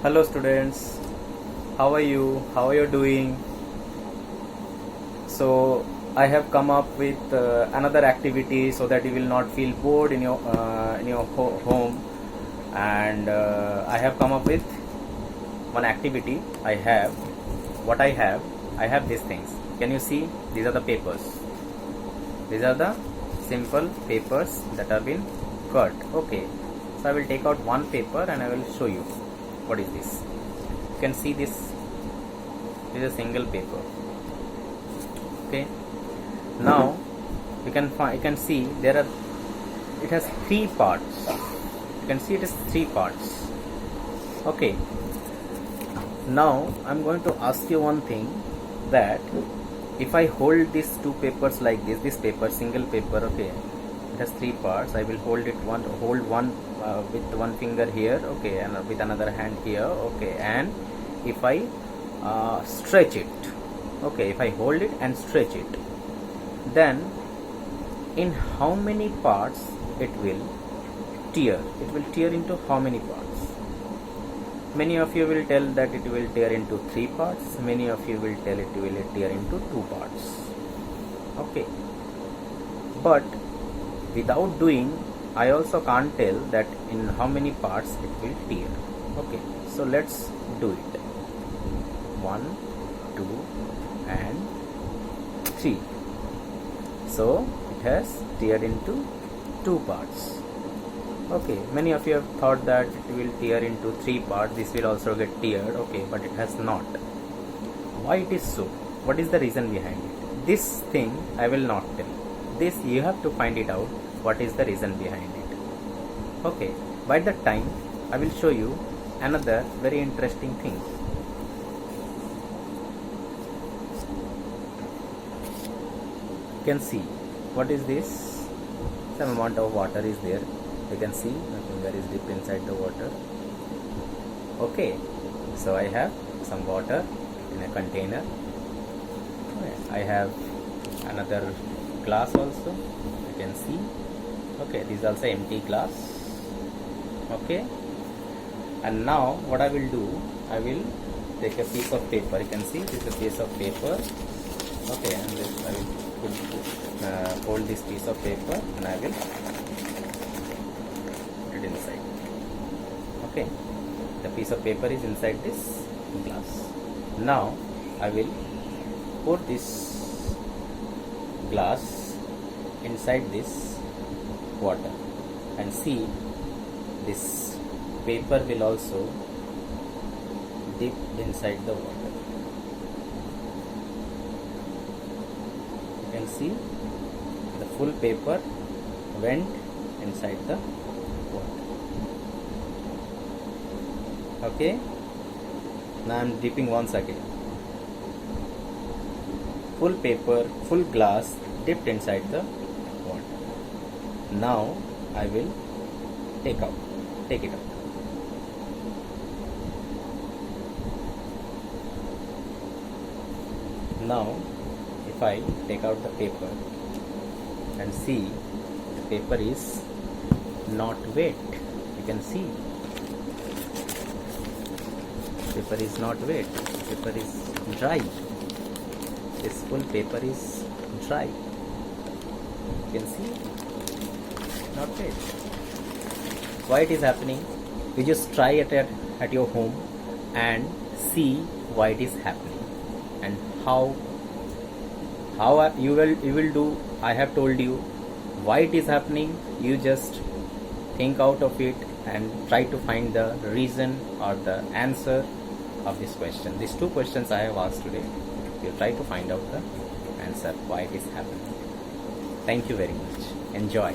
Hello students, how are you? How are you doing? So I have come up with another activity so that you will not feel bored in your home, and I have come up with one activity. I have these things. Can you see? These are the papers. These are the simple papers that have been cut. Okay, so I will take out one paper and I will show you. What is this? You can see this is a single paper. Okay, now you can see it has three parts. You can see it is three parts. Okay, now I'm going to ask you one thing, that if I hold these two papers like this paper, single paper, okay, it has three parts. I will hold one with one finger here, okay, and with another hand here, okay, and if I stretch it, okay, if I hold it and stretch it, then in how many parts it will tear? It will tear into how many parts? Many of you will tell that it will tear into three parts. Many of you will tell it will tear into two parts. Okay, but without doing, I also can't tell that in how many parts it will tear. Okay, so let's do it. 1, 2 and 3. So it has teared into two parts. Okay, many of you have thought that it will tear into three parts. This will also get teared. Okay, but it has not. Why it is so? What is the reason behind it? This thing I will not tell. This you have to find it out. What is the reason behind it? Okay, by that time I will show you another very interesting thing. You can see what is this? Some amount of water is there. You can see my finger is dipped inside the water. Okay, so I have some water in a container. I have another glass also. You can see. Okay, this is also empty glass. Okay, and now what I will do, I will take a piece of paper. You can see this is a piece of paper. Okay, and this I will hold this piece of paper and I will put it inside. Okay, the piece of paper is inside this glass. Now I will put this glass inside this water and see, this paper will also dip inside the water. You can see the full paper went inside the water. Okay, now I am dipping once again. Full paper, full glass dipped inside the water. Now I will take it out. Now if I take out the paper and see, the paper is not wet. You can see paper is not wet, paper is dry. This full paper is dry. You can see, not wet. Why it is happening? You just try it at your home and see why it is happening, and how you will do. I have told you why it is happening. You just think out of it and try to find the reason or the answer of this question. These two questions I have asked today. You try to find out the answer why it is happening. Thank you very much. Enjoy.